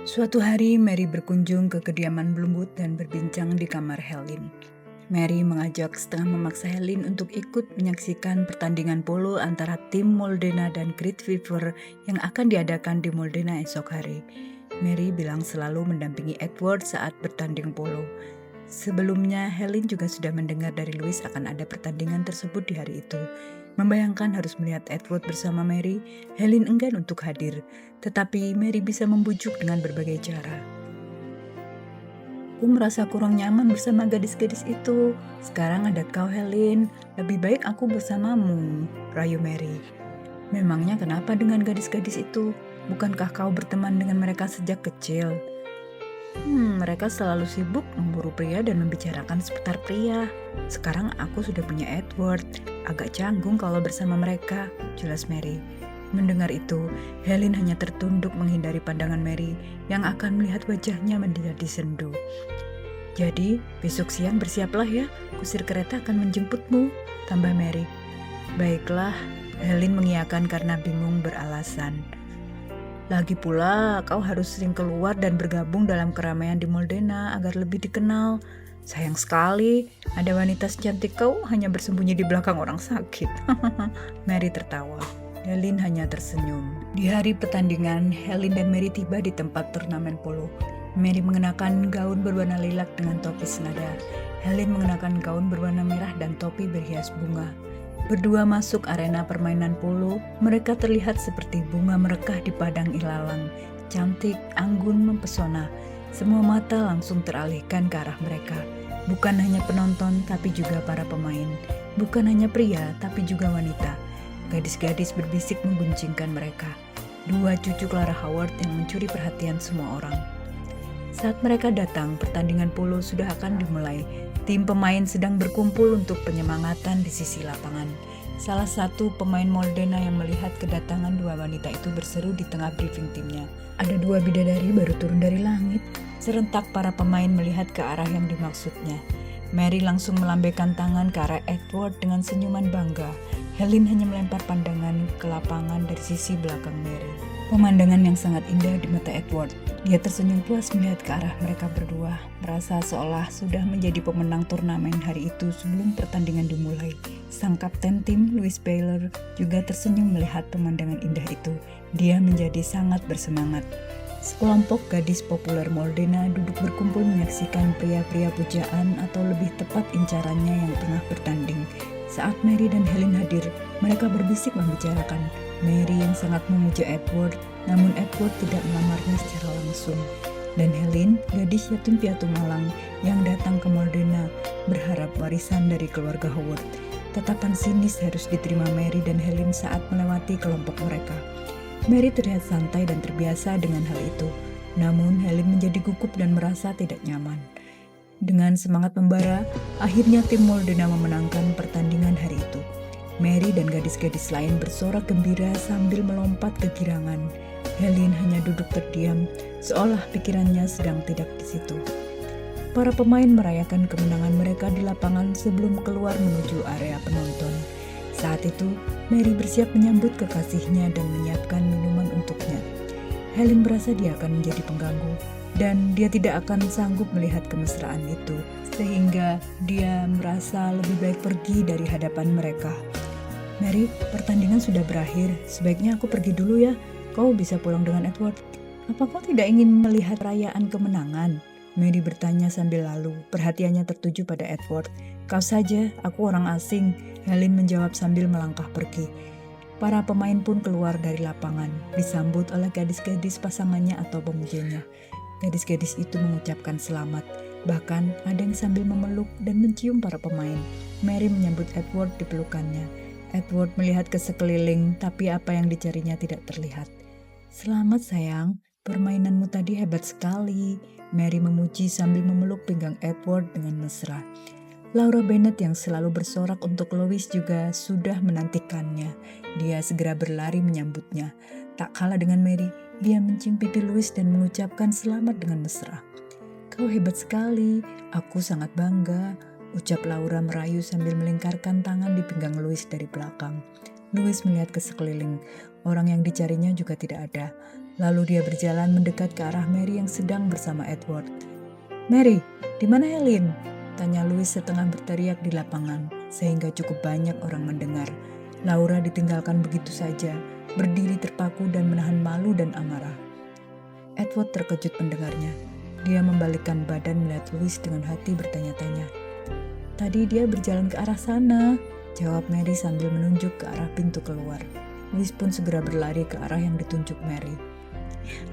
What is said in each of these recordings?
Suatu hari Mary berkunjung ke kediaman Bloomwood dan berbincang di kamar Helen. Mary mengajak setengah memaksa Helen untuk ikut menyaksikan pertandingan polo antara tim Moldena dan Great Fever yang akan diadakan di Moldena esok hari. Mary bilang selalu mendampingi Edward saat bertanding polo. Sebelumnya, Helen juga sudah mendengar dari Louis akan ada pertandingan tersebut di hari itu. Membayangkan harus melihat Edward bersama Mary, Helen enggan untuk hadir. Tetapi Mary bisa membujuk dengan berbagai cara. Aku merasa kurang nyaman bersama gadis-gadis itu. Sekarang ada kau, Helen. Lebih baik aku bersamamu, rayu Mary. Memangnya kenapa dengan gadis-gadis itu? Bukankah kau berteman dengan mereka sejak kecil? Mereka selalu sibuk memburu pria dan membicarakan seputar pria. Sekarang aku sudah punya Edward. Agak canggung kalau bersama mereka, jelas Mary. Mendengar itu, Helen hanya tertunduk menghindari pandangan Mary yang akan melihat wajahnya menjadi sendu. Jadi, besok siang bersiaplah ya, kusir kereta akan menjemputmu, tambah Mary. Baiklah, Helen mengiyakan karena bingung beralasan. Lagi pula, kau harus sering keluar dan bergabung dalam keramaian di Moldena agar lebih dikenal. Sayang sekali, ada wanita secantik kau hanya bersembunyi di belakang orang sakit. Mary tertawa. Helen hanya tersenyum. Di hari pertandingan, Helen dan Mary tiba di tempat turnamen polo. Mary mengenakan gaun berwarna lilac dengan topi senada. Helen mengenakan gaun berwarna merah dan topi berhias bunga. Berdua masuk arena permainan polo, mereka terlihat seperti bunga merekah di padang ilalang. Cantik, anggun, mempesona. Semua mata langsung teralihkan ke arah mereka. Bukan hanya penonton, tapi juga para pemain. Bukan hanya pria, tapi juga wanita. Gadis-gadis berbisik mengguncingkan mereka. Dua cucu Clara Howard yang mencuri perhatian semua orang. Saat mereka datang, pertandingan polo sudah akan dimulai. Tim pemain sedang berkumpul untuk penyemangatan di sisi lapangan. Salah satu pemain Moldena yang melihat kedatangan dua wanita itu berseru di tengah briefing timnya. Ada dua bidadari baru turun dari langit. Serentak para pemain melihat ke arah yang dimaksudnya. Mary langsung melambaikan tangan ke arah Edward dengan senyuman bangga. Helen hanya melempar pandangan ke lapangan dari sisi belakang Mary. Pemandangan yang sangat indah di mata Edward. Dia tersenyum puas melihat ke arah mereka berdua, merasa seolah sudah menjadi pemenang turnamen hari itu sebelum pertandingan dimulai. Sang kapten tim, Louis Baylor, juga tersenyum melihat pemandangan indah itu. Dia menjadi sangat bersemangat. Sekelompok gadis populer Moldena duduk berkumpul menyaksikan pria-pria pujaan atau lebih tepat incarannya yang tengah bertanding. Saat Mary dan Helen hadir, mereka berbisik membicarakan. Mary yang sangat memuja Edward, namun Edward tidak melamarnya secara langsung. Dan Helen, gadis yatim piatu malang yang datang ke Moldena, berharap warisan dari keluarga Howard. Tatapan sinis harus diterima Mary dan Helen saat melewati kelompok mereka. Mary terlihat santai dan terbiasa dengan hal itu, namun Helen menjadi gugup dan merasa tidak nyaman. Dengan semangat membara, akhirnya tim Moldena memenangkan pertandingan hari itu. Mary dan gadis-gadis lain bersorak gembira sambil melompat kegirangan. Helen hanya duduk terdiam, seolah pikirannya sedang tidak di situ. Para pemain merayakan kemenangan mereka di lapangan sebelum keluar menuju area penonton. Saat itu, Mary bersiap menyambut kekasihnya dan menyiapkan minuman untuknya. Helen merasa dia akan menjadi pengganggu, dan dia tidak akan sanggup melihat kemesraan itu, sehingga dia merasa lebih baik pergi dari hadapan mereka. Mary, pertandingan sudah berakhir, sebaiknya aku pergi dulu ya. Kau bisa pulang dengan Edward. Apa kau tidak ingin melihat perayaan kemenangan? Mary bertanya sambil lalu, perhatiannya tertuju pada Edward. Kau saja, aku orang asing, Helen menjawab sambil melangkah pergi. Para pemain pun keluar dari lapangan, disambut oleh gadis-gadis pasangannya atau pemujanya. Gadis-gadis itu mengucapkan selamat, bahkan ada yang sambil memeluk dan mencium para pemain. Mary menyambut Edward di pelukannya. Edward melihat ke sekeliling, tapi apa yang dicarinya tidak terlihat. Selamat sayang, permainanmu tadi hebat sekali. Mary memuji sambil memeluk pinggang Edward dengan mesra. Laura Bennet yang selalu bersorak untuk Louis juga sudah menantikannya. Dia segera berlari menyambutnya. Tak kalah dengan Mary, dia mencium pipi Louis dan mengucapkan selamat dengan mesra. Kau hebat sekali, aku sangat bangga, ucap Laura merayu sambil melingkarkan tangan di pinggang Louis dari belakang. Louis melihat ke sekeliling. Orang yang dicarinya juga tidak ada. Lalu dia berjalan mendekat ke arah Mary yang sedang bersama Edward. "Mary, di mana Helen?" tanya Louis setengah berteriak di lapangan, sehingga cukup banyak orang mendengar. Laura ditinggalkan begitu saja, berdiri terpaku dan menahan malu dan amarah. Edward terkejut mendengarnya. Dia membalikkan badan melihat Louis dengan hati bertanya-tanya. "Tadi dia berjalan ke arah sana," jawab Mary sambil menunjuk ke arah pintu keluar. Louis pun segera berlari ke arah yang ditunjuk Mary.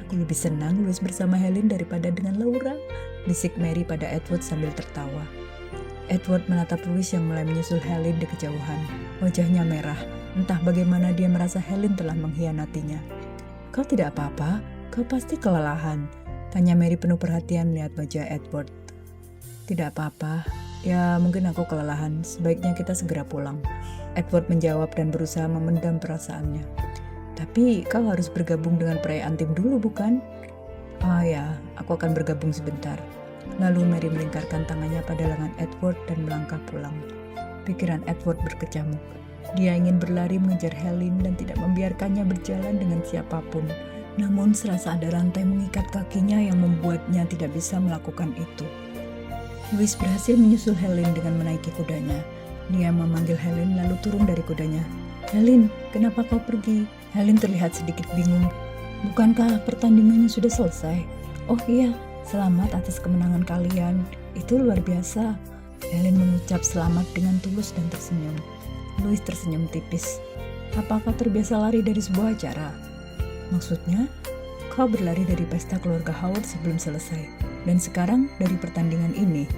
"Aku lebih senang Louis bersama Helen daripada dengan Laura," bisik Mary pada Edward sambil tertawa. Edward menatap Louis yang mulai menyusul Helen di kejauhan. Wajahnya merah, entah bagaimana dia merasa Helen telah mengkhianatinya. "Kau tidak apa-apa? Kau pasti kelelahan?" tanya Mary penuh perhatian melihat wajah Edward. "Tidak apa-apa, ya mungkin aku kelelahan, sebaiknya kita segera pulang," Edward menjawab dan berusaha memendam perasaannya. "Tapi kau harus bergabung dengan perayaan tim dulu, bukan?" "Oh ya, aku akan bergabung sebentar." Lalu Mary melingkarkan tangannya pada lengan Edward dan melangkah pulang. Pikiran Edward berkecamuk. Dia ingin berlari mengejar Helen dan tidak membiarkannya berjalan dengan siapapun. Namun serasa ada rantai mengikat kakinya yang membuatnya tidak bisa melakukan itu. Louis berhasil menyusul Helen dengan menaiki kudanya. Dia memanggil Helen lalu turun dari kudanya. "Helen, kenapa kau pergi?" Helen terlihat sedikit bingung. "Bukankah pertandingannya sudah selesai?" "Oh iya, selamat atas kemenangan kalian. Itu luar biasa." Helen mengucap selamat dengan tulus dan tersenyum. Louis tersenyum tipis. "Apakah terbiasa lari dari sebuah acara?" "Maksudnya, kau berlari dari pesta keluarga Howard sebelum selesai, dan sekarang dari pertandingan ini."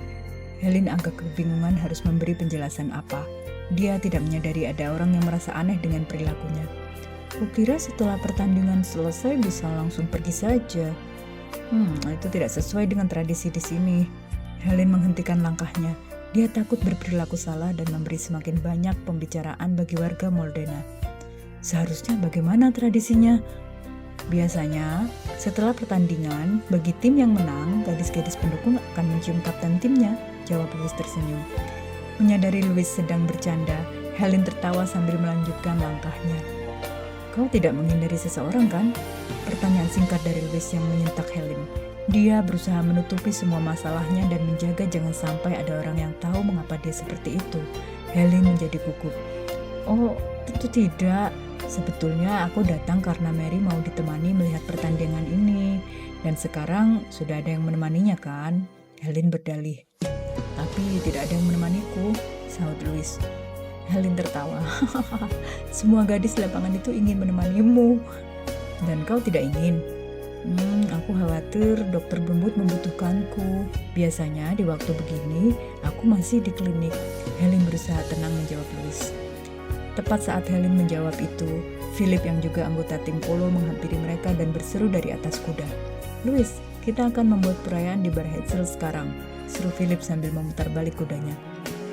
Helen agak kebingungan harus memberi penjelasan apa. Dia tidak menyadari ada orang yang merasa aneh dengan perilakunya. "Kukira setelah pertandingan selesai bisa langsung pergi saja." Itu tidak sesuai dengan tradisi di sini." Helen menghentikan langkahnya. Dia takut berperilaku salah dan memberi semakin banyak pembicaraan bagi warga Moldena. "Seharusnya bagaimana tradisinya?" "Biasanya, setelah pertandingan, bagi tim yang menang, gadis-gadis pendukung akan mencium kapten timnya," jawab Louis tersenyum. Menyadari Louis sedang bercanda, Helen tertawa sambil melanjutkan langkahnya. "Kau tidak menghindari seseorang, kan?" Pertanyaan singkat dari Louis yang menyentak Helen. Dia berusaha menutupi semua masalahnya dan menjaga jangan sampai ada orang yang tahu mengapa dia seperti itu. Helen menjadi gugup. "Oh, tentu tidak. Sebetulnya aku datang karena Mary mau ditemani melihat pertandingan ini. Dan sekarang sudah ada yang menemaninya, kan?" Helen berdalih. "Tapi tidak ada yang menemaniku," sahut Louis. Helen tertawa. "Semua gadis lapangan itu ingin menemanimu. Dan kau tidak ingin?" Aku khawatir dokter Brumwood membutuhkanku. Biasanya di waktu begini, aku masih di klinik." Helen berusaha tenang menjawab Louis. Tepat saat Helen menjawab itu, Philip yang juga anggota tim polo menghampiri mereka dan berseru dari atas kuda. "Louis, kita akan membuat perayaan di Bar Hetzel sekarang," seru Philip sambil memutar balik kudanya.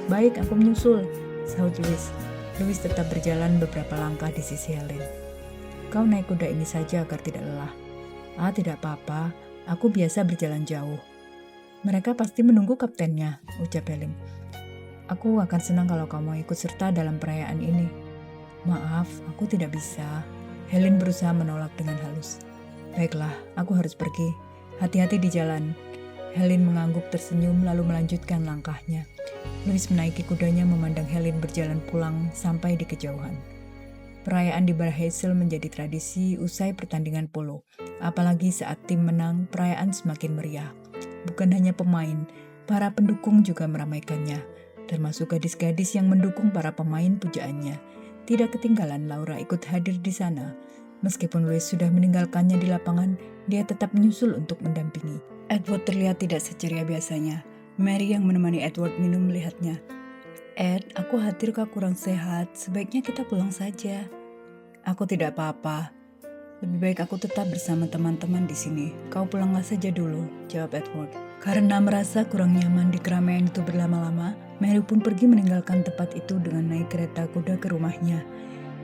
"Baik, aku menyusul," sahut Louis. Louis tetap berjalan beberapa langkah di sisi Helen. "Kau naik kuda ini saja agar tidak lelah." "Ah, tidak apa-apa, aku biasa berjalan jauh." "Mereka pasti menunggu kaptennya," ucap Helen. "Aku akan senang kalau kau mau ikut serta dalam perayaan ini." "Maaf, aku tidak bisa." Helen berusaha menolak dengan halus. "Baiklah, aku harus pergi. Hati-hati di jalan." Helen mengangguk tersenyum lalu melanjutkan langkahnya. Louis menaiki kudanya memandang Helen berjalan pulang sampai di kejauhan. Perayaan di Bar Hetzel menjadi tradisi usai pertandingan polo. Apalagi saat tim menang, perayaan semakin meriah. Bukan hanya pemain, para pendukung juga meramaikannya, termasuk gadis-gadis yang mendukung para pemain pujaannya. Tidak ketinggalan Laura ikut hadir di sana. Meskipun Louis sudah meninggalkannya di lapangan, dia tetap menyusul untuk mendampingi. Edward terlihat tidak seceria biasanya. Mary yang menemani Edward minum melihatnya. "Ed, aku khawatir kau kurang sehat, sebaiknya kita pulang saja." "Aku tidak apa-apa. Lebih baik aku tetap bersama teman-teman di sini. Kau pulanglah saja dulu," jawab Edward. Karena merasa kurang nyaman di keramaian itu berlama-lama, Mary pun pergi meninggalkan tempat itu dengan naik kereta kuda ke rumahnya.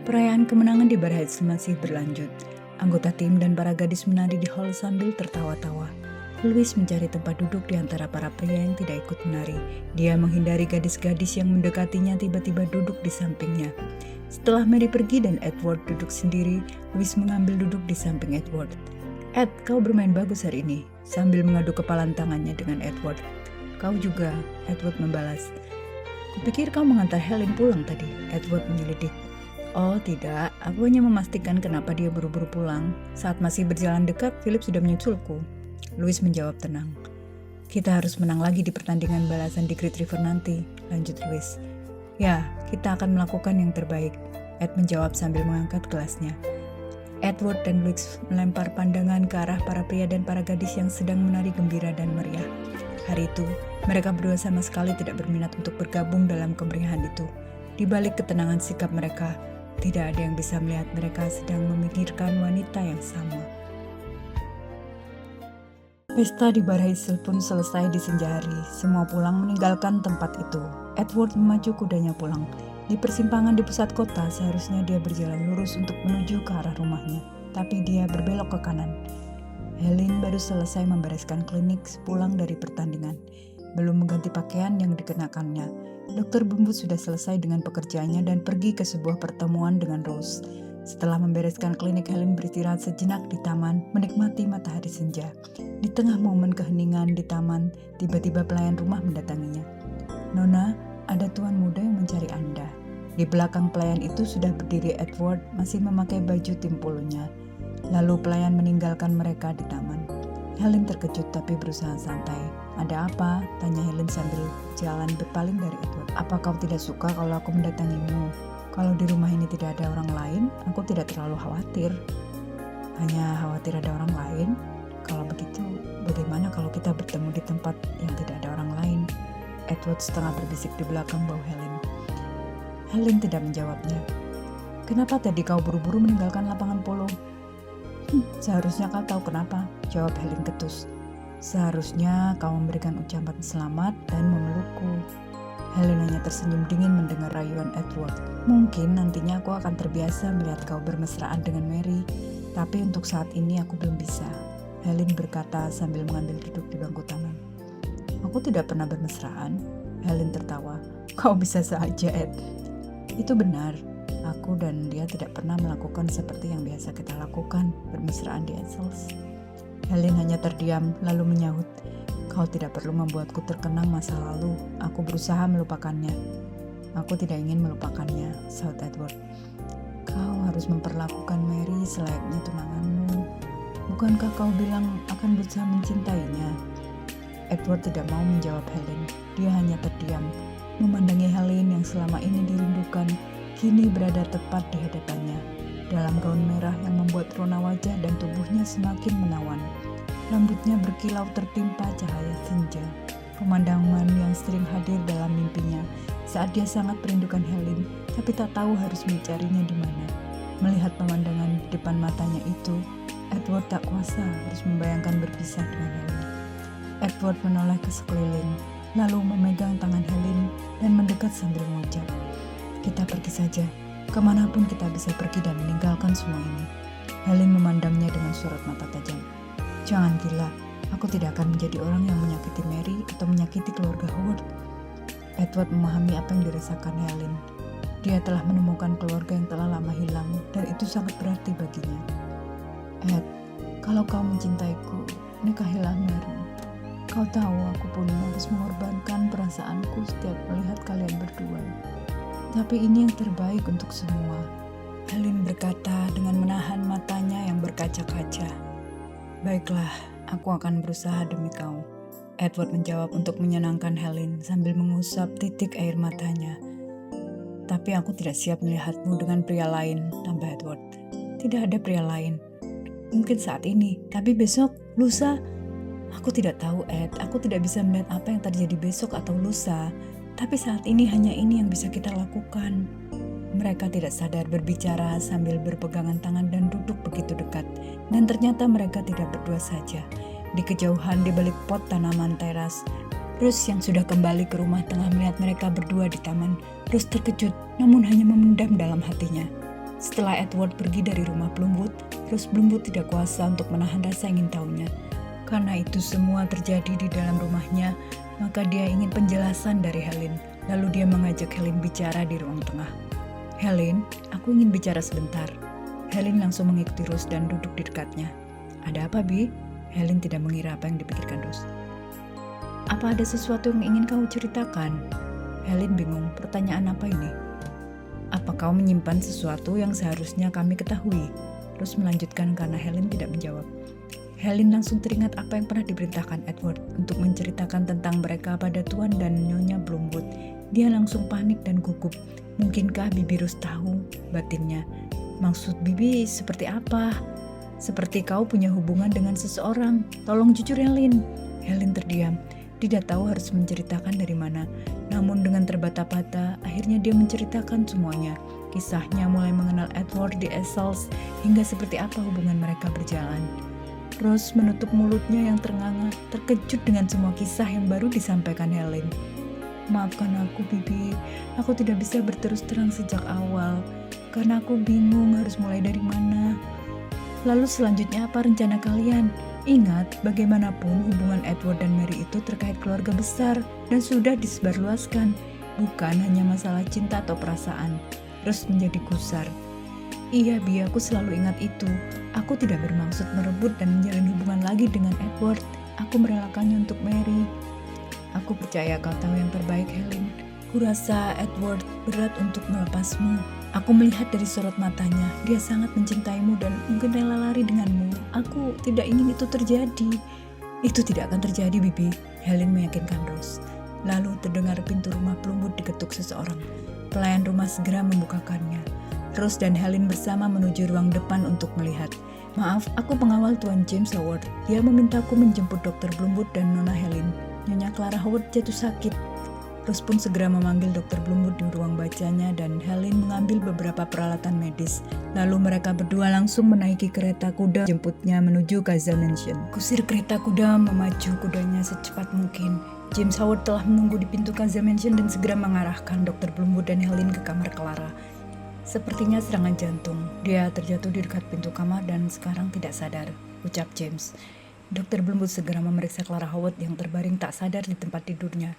Perayaan kemenangan di Bar Hetzel masih berlanjut. Anggota tim dan para gadis menari di hall sambil tertawa-tawa. Louis mencari tempat duduk di antara para pria yang tidak ikut menari. Dia menghindari gadis-gadis yang mendekatinya tiba-tiba duduk di sampingnya. Setelah Mary pergi dan Edward duduk sendiri, Louis mengambil duduk di samping Edward. "Ed, kau bermain bagus hari ini," sambil mengadu kepalan tangannya dengan Edward. "Kau juga," Edward membalas. "Kupikir kau mengantar Helen pulang tadi," Edward menyelidik. "Oh tidak, aku hanya memastikan kenapa dia buru-buru pulang. Saat masih berjalan dekat, Philip sudah menyusulku." Louis menjawab tenang. "Kita harus menang lagi di pertandingan balasan di Great River nanti," lanjut Louis. "Ya, kita akan melakukan yang terbaik," Ed menjawab sambil mengangkat gelasnya. Edward dan Louis melempar pandangan ke arah para pria dan para gadis yang sedang menari gembira dan meriah. Hari itu, mereka berdua sama sekali tidak berminat untuk bergabung dalam kemeriahan itu. Di balik ketenangan sikap mereka, tidak ada yang bisa melihat mereka sedang memikirkan wanita yang sama. Pesta di Bar Hazel pun selesai di senja hari. Semua pulang meninggalkan tempat itu. Edward memacu kudanya pulang. Di persimpangan di pusat kota, seharusnya dia berjalan lurus untuk menuju ke arah rumahnya. Tapi dia berbelok ke kanan. Helen baru selesai membereskan klinik pulang dari pertandingan. Belum mengganti pakaian yang dikenakannya. Dokter Bumbut sudah selesai dengan pekerjaannya dan pergi ke sebuah pertemuan dengan Rose. Setelah membereskan klinik, Helen beristirahat sejenak di taman, menikmati matahari senja. Di tengah momen keheningan di taman, tiba-tiba pelayan rumah mendatanginya. "Nona, ada tuan muda yang mencari Anda." Di belakang pelayan itu sudah berdiri Edward, masih memakai baju tim polonya. Lalu pelayan meninggalkan mereka di taman. Helen terkejut tapi berusaha santai. "Ada apa?" tanya Helen sambil jalan berpaling dari Edward. "Apa kau tidak suka kalau aku mendatangimu? Kalau di rumah ini tidak ada orang lain, aku tidak terlalu khawatir. Hanya khawatir ada orang lain. Kalau begitu, bagaimana kalau kita bertemu di tempat yang tidak ada orang lain?" Edward setengah berbisik di belakang bau Helen. Helen tidak menjawabnya. "Kenapa tadi kau buru-buru meninggalkan lapangan polo?" "Seharusnya kau tahu kenapa," jawab Helen ketus. "Seharusnya kau memberikan ucapan selamat dan memelukku." Helen hanya tersenyum dingin mendengar rayuan Edward. "Mungkin nantinya aku akan terbiasa melihat kau bermesraan dengan Mary, tapi untuk saat ini aku belum bisa," Helen berkata sambil mengambil duduk di bangku taman. "Aku tidak pernah bermesraan," Helen tertawa. "Kau bisa saja, Ed." "Itu benar. Aku dan dia tidak pernah melakukan seperti yang biasa kita lakukan, bermesraan di Essex." Helen hanya terdiam, lalu menyahut, "Kau tidak perlu membuatku terkenang masa lalu. Aku berusaha melupakannya." "Aku tidak ingin melupakannya," sahut Edward. "Kau harus memperlakukan Mary selayaknya tunanganmu. Bukankah kau bilang akan berusaha mencintainya?" Edward tidak mau menjawab Helen. Dia hanya terdiam, memandangi Helen yang selama ini dirindukan, kini berada tepat di hadapannya, dalam gaun merah yang membuat rona wajah dan tubuhnya semakin menawan. Rambutnya berkilau tertimpa cahaya senja, pemandangan yang sering hadir dalam mimpinya saat dia sangat merindukan Helen, tapi tak tahu harus mencarinya di mana. Melihat pemandangan di depan matanya itu, Edward tak kuasa harus membayangkan berpisah dengan Helen. Edward menoleh ke sekeliling, lalu memegang tangan Helen dan mendekat sambil mengucap, "Kita pergi saja, kemanapun kita bisa pergi dan meninggalkan semua ini." Helen memandangnya dengan sorot mata tajam. "Jangan gila, aku tidak akan menjadi orang yang menyakiti Mary atau menyakiti keluarga Howard." Edward memahami apa yang dirasakan Helen. Dia telah menemukan keluarga yang telah lama hilang, dan itu sangat berarti baginya. "Ed, kalau kau mencintaiku, nikahilah Mary. Kau tahu aku pun harus mengorbankan perasaanku setiap melihat kalian berdua. Tapi ini yang terbaik untuk semua," Helen berkata dengan menahan matanya yang berkaca-kaca. "Baiklah, aku akan berusaha demi kau," Edward menjawab untuk menyenangkan Helen sambil mengusap titik air matanya. "Tapi aku tidak siap melihatmu dengan pria lain," tambah Edward. "Tidak ada pria lain. Mungkin saat ini, tapi besok, lusa. Aku tidak tahu, Ed. Aku tidak bisa melihat apa yang terjadi besok atau lusa. Tapi saat ini hanya ini yang bisa kita lakukan." Mereka tidak sadar berbicara sambil berpegangan tangan dan duduk begitu dekat. Dan ternyata mereka tidak berdua saja. Di kejauhan di balik pot tanaman teras, Rose yang sudah kembali ke rumah tengah melihat mereka berdua di taman. Rose terkejut, namun hanya memendam dalam hatinya. Setelah Edward pergi dari rumah Bloomwood, Rose Bloomwood tidak kuasa untuk menahan rasa ingin tahunya. Karena itu semua terjadi di dalam rumahnya, maka dia ingin penjelasan dari Helen. Lalu dia mengajak Helen bicara di ruang tengah. "Helen, aku ingin bicara sebentar." Helen langsung mengikuti Rose dan duduk di dekatnya. "Ada apa, Bi?" Helen tidak mengira apa yang dipikirkan Rose. "Apa ada sesuatu yang ingin kamu ceritakan?" Helen bingung, pertanyaan apa ini? "Apa kau menyimpan sesuatu yang seharusnya kami ketahui?" Rose melanjutkan karena Helen tidak menjawab. Helen langsung teringat apa yang pernah diperintahkan Edward untuk menceritakan tentang mereka pada Tuan dan Nyonya Bloomwood. Dia langsung panik dan gugup. Mungkinkah Bibi Rose tahu batinnya? "Maksud Bibi seperti apa?" "Seperti kau punya hubungan dengan seseorang. Tolong jujur, Helen." Helen terdiam. Tidak tahu harus menceritakan dari mana. Namun dengan terbata-bata, akhirnya dia menceritakan semuanya. Kisahnya mulai mengenal Edward di Essex hingga seperti apa hubungan mereka berjalan. Rose menutup mulutnya yang ternganga, terkejut dengan semua kisah yang baru disampaikan Helen. "Maafkan aku, Bibi. Aku tidak bisa berterus terang sejak awal, karena aku bingung harus mulai dari mana." "Lalu selanjutnya apa rencana kalian? Ingat, bagaimanapun hubungan Edward dan Mary itu terkait keluarga besar dan sudah disebarluaskan, bukan hanya masalah cinta atau perasaan." Rose menjadi gusar. "Iya, Bi, aku selalu ingat itu. Aku tidak bermaksud merebut dan menjalin hubungan lagi dengan Edward. Aku merelakannya untuk Mary." "Aku percaya kau tahu yang terbaik, Helen. Kurasa Edward berat untuk melepasmu. Aku melihat dari sorot matanya, dia sangat mencintaimu dan mungkin rela lari denganmu. Aku tidak ingin itu terjadi." "Itu tidak akan terjadi, Bibi," Helen meyakinkan Rose. Lalu terdengar pintu rumah Bloomwood diketuk seseorang. Pelayan rumah segera membukakannya. Rose dan Helen bersama menuju ruang depan untuk melihat. "Maaf, aku pengawal Tuan James Howard. Dia memintaku menjemput Dr. Bloomwood dan Nona Helen. Nyonya Clara Howard jatuh sakit." Rose pun segera memanggil Dr. Bloomwood di ruang bacanya dan Helen mengambil beberapa peralatan medis. Lalu mereka berdua langsung menaiki kereta kuda jemputnya menuju Castle Mansion. Kusir kereta kuda memacu kudanya secepat mungkin. James Howard telah menunggu di pintu Castle Mansion dan segera mengarahkan Dr. Bloomwood dan Helen ke kamar Clara. "Sepertinya serangan jantung. Dia terjatuh di dekat pintu kamar dan sekarang tidak sadar," ucap James. Dr. Bloomwood segera memeriksa Clara Howard yang terbaring tak sadar di tempat tidurnya.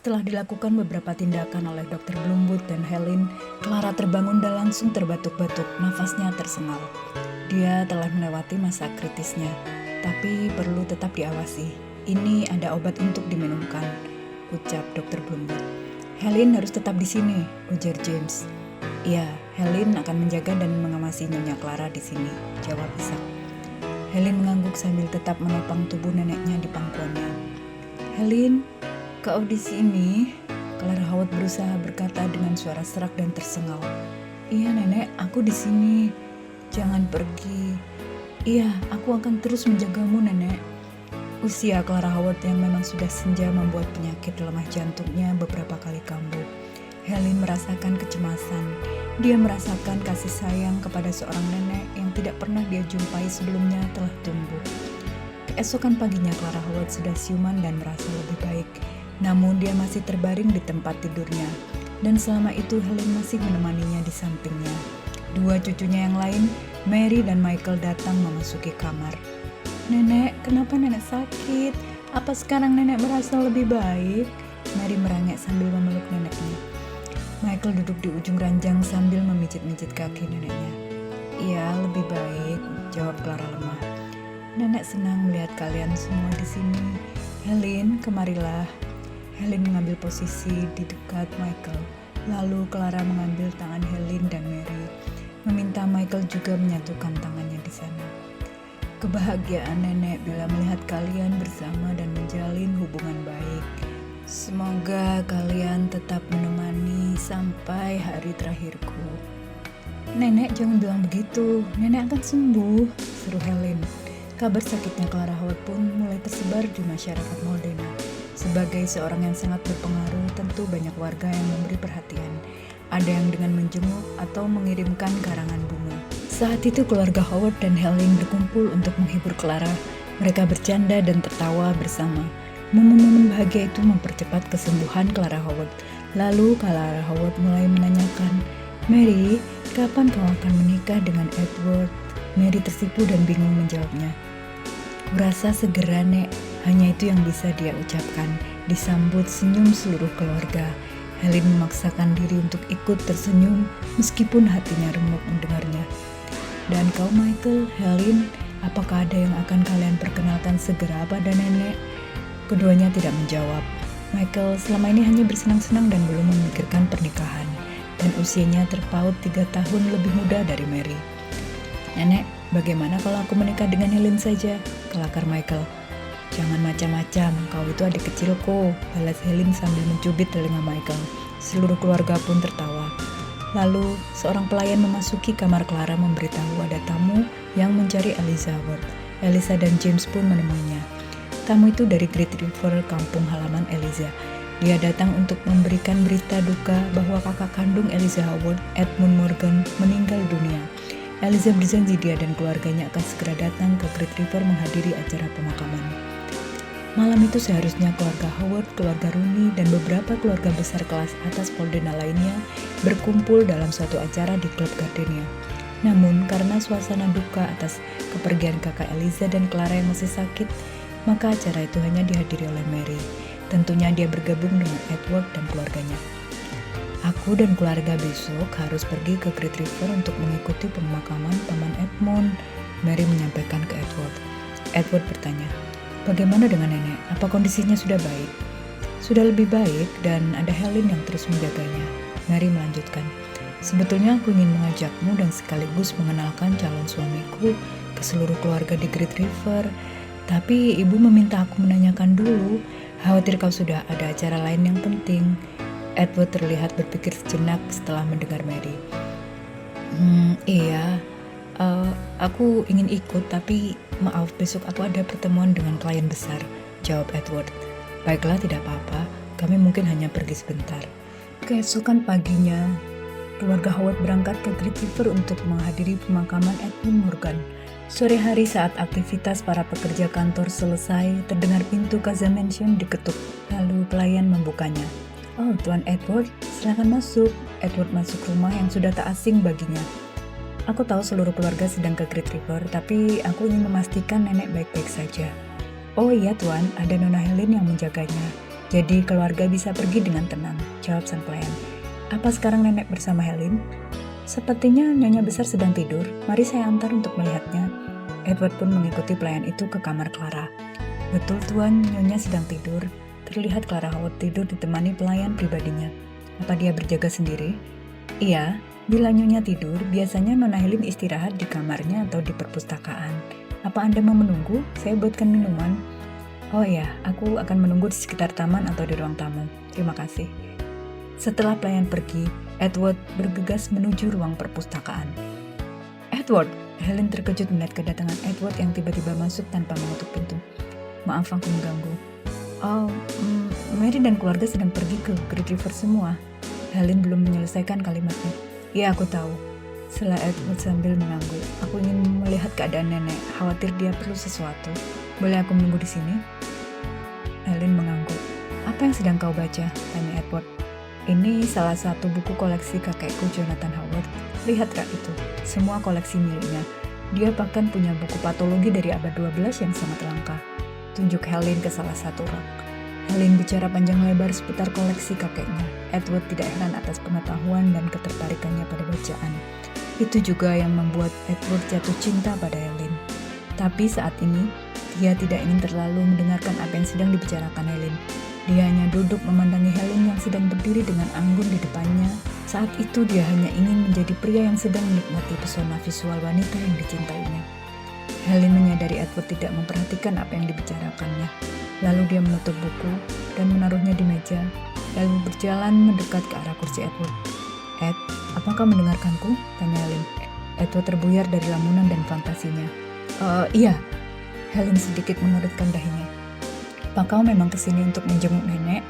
Setelah dilakukan beberapa tindakan oleh Dr. Bloomwood dan Helen, Clara terbangun dan langsung terbatuk-batuk, nafasnya tersengal. Dia telah melewati masa kritisnya, tapi perlu tetap diawasi. "Ini ada obat untuk diminumkan," ucap Dr. Bloomwood. "Helen harus tetap di sini," ujar James. "Iya, Helen akan menjaga dan mengawasi Nyonya Clara di sini," jawab Isaac. Helen mengangguk sambil tetap menopang tubuh neneknya di pangkuannya. "Helen, kau di sini?" Clara Howard berusaha berkata dengan suara serak dan tersengal. "Iya, Nenek, aku di sini. Jangan pergi." "Iya, aku akan terus menjagamu, Nenek." Usia Clara Howard yang memang sudah senja membuat penyakit lemah jantungnya beberapa kali kambuh. Helen merasakan kecemasan. Dia merasakan kasih sayang kepada seorang nenek yang tidak pernah dia jumpai sebelumnya telah tumbuh. Keesokan paginya Clara Howard sudah siuman dan merasa lebih baik. Namun dia masih terbaring di tempat tidurnya. Dan selama itu Helen masih menemaninya di sampingnya. Dua cucunya yang lain, Mary dan Michael, datang memasuki kamar. "Nenek, kenapa nenek sakit? Apa sekarang nenek merasa lebih baik?" Mary merangek sambil memeluk neneknya. Michael duduk di ujung ranjang sambil memijit-mijit kaki neneknya. "Iya, lebih baik," jawab Clara lemah. "Nenek senang melihat kalian semua di sini. Helen, kemarilah." Helen mengambil posisi di dekat Michael. Lalu Clara mengambil tangan Helen dan Mary, meminta Michael juga menyatukan tangannya di sana. "Kebahagiaan nenek bila melihat kalian bersama dan menjalin hubungan baik. Semoga kalian tetap menemani sampai hari terakhirku." "Nenek, jangan bilang begitu. Nenek akan sembuh," seru Helen. Kabar sakitnya Clara Howard pun mulai tersebar di masyarakat Modena. Sebagai seorang yang sangat berpengaruh, tentu banyak warga yang memberi perhatian. Ada yang dengan menjenguk atau mengirimkan karangan bunga. Saat itu keluarga Howard dan Helen berkumpul untuk menghibur Clara. Mereka bercanda dan tertawa bersama. Momen-momen bahagia itu mempercepat kesembuhan Clara Howard. Lalu Clara Howard mulai menanyakan, "Mary, kapan kau akan menikah dengan Edward?" Mary tersipu dan bingung menjawabnya. Kurasa segera, Nek. Hanya itu yang bisa dia ucapkan. Disambut senyum seluruh keluarga. Helen memaksakan diri untuk ikut tersenyum meskipun hatinya remuk mendengarnya. Dan kau Michael, Helen, apakah ada yang akan kalian perkenalkan segera pada nenek? Keduanya tidak menjawab. Michael selama ini hanya bersenang-senang dan belum memikirkan pernikahan. Dan usianya terpaut 3 tahun lebih muda dari Mary. Nenek, bagaimana kalau aku menikah dengan Helen saja? Kelakar Michael. Jangan macam-macam, kau itu adik kecilku, balas Helen sambil mencubit telinga Michael. Seluruh keluarga pun tertawa. Lalu, seorang pelayan memasuki kamar Clara memberitahu ada tamu yang mencari Eliza Howard. Eliza dan James pun menemuinya. Tamu itu dari Great River, kampung halaman Eliza. Dia datang untuk memberikan berita duka bahwa kakak kandung Eliza Howard, Edmund Morgan, meninggal dunia. Eliza berjanji dia dan keluarganya akan segera datang ke Great River menghadiri acara pemakaman. Malam itu seharusnya keluarga Howard, keluarga Rooney, dan beberapa keluarga besar kelas atas Paulina lainnya berkumpul dalam suatu acara di klub Gardenia. Namun, karena suasana duka atas kepergian kakak Eliza dan Clara yang masih sakit, maka acara itu hanya dihadiri oleh Mary. Tentunya dia bergabung dengan Edward dan keluarganya. Aku dan keluarga besok harus pergi ke Great River untuk mengikuti pemakaman Paman Edmund, Mary menyampaikan ke Edward. Edward bertanya, bagaimana dengan nenek? Apa kondisinya sudah baik? Sudah lebih baik dan ada Helen yang terus menjaganya. Mary melanjutkan, sebetulnya aku ingin mengajakmu dan sekaligus mengenalkan calon suamiku ke seluruh keluarga di Great River. Tapi ibu meminta aku menanyakan dulu, khawatir kau sudah ada acara lain yang penting. Edward terlihat berpikir sejenak setelah mendengar Mary. Iya, aku ingin ikut tapi maaf besok aku ada pertemuan dengan klien besar, jawab Edward. Baiklah tidak apa-apa, kami mungkin hanya pergi sebentar. Keesokan paginya, keluarga Howard berangkat ke Great River untuk menghadiri pemakaman Edmund Morgan. Sore hari saat aktivitas para pekerja kantor selesai, terdengar pintu Casa Mansion diketuk, lalu pelayan membukanya. Oh, Tuan Edward, silakan masuk. Edward masuk rumah yang sudah tak asing baginya. Aku tahu seluruh keluarga sedang ke Great River, tapi aku ingin memastikan nenek baik-baik saja. Oh iya Tuan, ada Nona Helen yang menjaganya. Jadi keluarga bisa pergi dengan tenang, jawab sang pelayan. Apa sekarang nenek bersama Helen? Sepertinya nyonya besar sedang tidur, mari saya antar untuk melihatnya. Edward pun mengikuti pelayan itu ke kamar Clara. Betul Tuan, nyonya sedang tidur. Terlihat Clara Howard tidur ditemani pelayan pribadinya. Apa dia berjaga sendiri? Iya, bila nyonya tidur, biasanya Nona Helen istirahat di kamarnya atau di perpustakaan. Apa Anda mau menunggu? Saya buatkan minuman. Oh iya, aku akan menunggu di sekitar taman atau di ruang tamu. Terima kasih. Setelah pelayan pergi, Edward bergegas menuju ruang perpustakaan. Edward, Helen terkejut melihat kedatangan Edward yang tiba-tiba masuk tanpa mengetuk pintu. Maaf aku mengganggu. Oh, Mary dan keluarga sedang pergi ke Great River semua. Helen belum menyelesaikan kalimatnya. Ya, aku tahu. Setelah Edward sambil mengangguk. Aku ingin melihat keadaan nenek. Khawatir dia perlu sesuatu. Boleh aku menunggu di sini? Helen mengangguk. Apa yang sedang kau baca? Tanya Edward. Ini salah satu buku koleksi kakekku Jonathan Howard. Lihat rak itu. Semua koleksi miliknya. Dia bahkan punya buku patologi dari abad 12 yang sangat langka. Tunjuk Helen ke salah satu rak. Helen bicara panjang lebar seputar koleksi kakeknya. Edward tidak heran atas pengetahuan dan ketertarikannya pada bacaan. Itu juga yang membuat Edward jatuh cinta pada Helen. Tapi saat ini, dia tidak ingin terlalu mendengarkan apa yang sedang dibicarakan Helen. Dia hanya duduk memandangi Helen yang sedang berdiri dengan anggun di depannya. Saat itu dia hanya ingin menjadi pria yang sedang menikmati pesona visual wanita yang dicintainya. Helen menyadari Edward tidak memperhatikan apa yang dibicarakannya. Lalu dia menutup buku dan menaruhnya di meja, lalu berjalan mendekat ke arah kursi Edward. Ed, apakah mendengarkanku? Tanya Helen. Edward terbuyar dari lamunan dan fantasinya. Iya. Helen sedikit mengerutkan dahinya. Apa kau memang kesini untuk menjenguk nenek?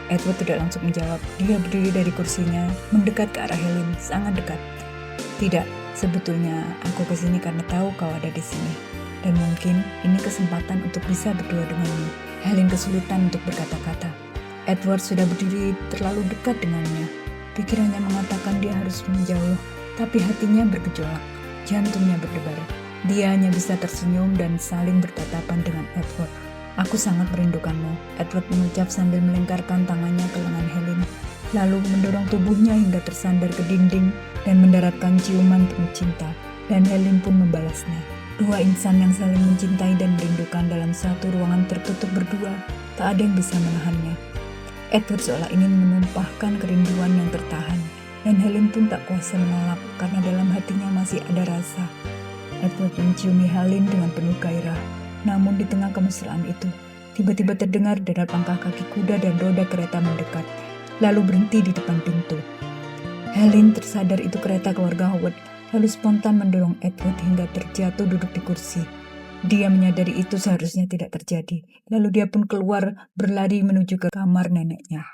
Edward tidak langsung menjawab. Dia berdiri dari kursinya, mendekat ke arah Helen, sangat dekat. Tidak, sebetulnya aku kesini karena tahu kau ada di sini. Dan mungkin ini kesempatan untuk bisa berdua denganmu. Helen kesulitan untuk berkata-kata. Edward sudah berdiri terlalu dekat dengannya. Pikirannya mengatakan dia harus menjauh, tapi hatinya bergejolak. Jantungnya berdebar. Dia hanya bisa tersenyum dan saling bertatapan dengan Edward. Aku sangat merindukanmu, Edward mengucap sambil melingkarkan tangannya ke lengan Helen, lalu mendorong tubuhnya hingga tersandar ke dinding dan mendaratkan ciuman penuh cinta. Dan Helen pun membalasnya. Dua insan yang saling mencintai dan merindukan dalam satu ruangan tertutup berdua, tak ada yang bisa menahannya. Edward seolah ingin menumpahkan kerinduan yang tertahan, dan Helen pun tak kuasa menolak karena dalam hatinya masih ada rasa. Edward menciumi Helen dengan penuh gairah, namun di tengah kemesraan itu, tiba-tiba terdengar derap langkah kaki kuda dan roda kereta mendekat, lalu berhenti di depan pintu. Helen tersadar itu kereta keluarga Howard, lalu spontan mendorong Edward hingga terjatuh duduk di kursi. Dia menyadari itu seharusnya tidak terjadi, lalu dia pun keluar berlari menuju ke kamar neneknya.